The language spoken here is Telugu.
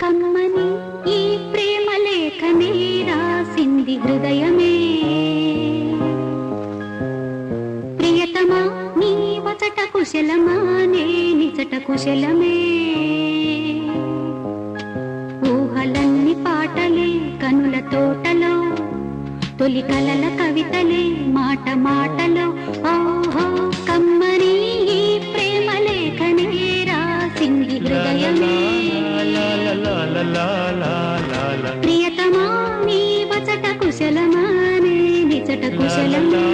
కమ్మని ఈ ప్రేమ లేఖనే రాసింది హృదయమే. ప్రియతమా నీ వచట కుశలమా నే నిచట కుశలమే. ఊహలన్ని పాటలే కనుల తోటలో, తొలి కలల కవితలే మాట మాటలో. ఓహో కమ్మని ఈ ప్రేమ లేఖనే రాసింది హృదయమే. ప్రియతమా నీ వచట కుశలమా నే నిచట కుశలమే.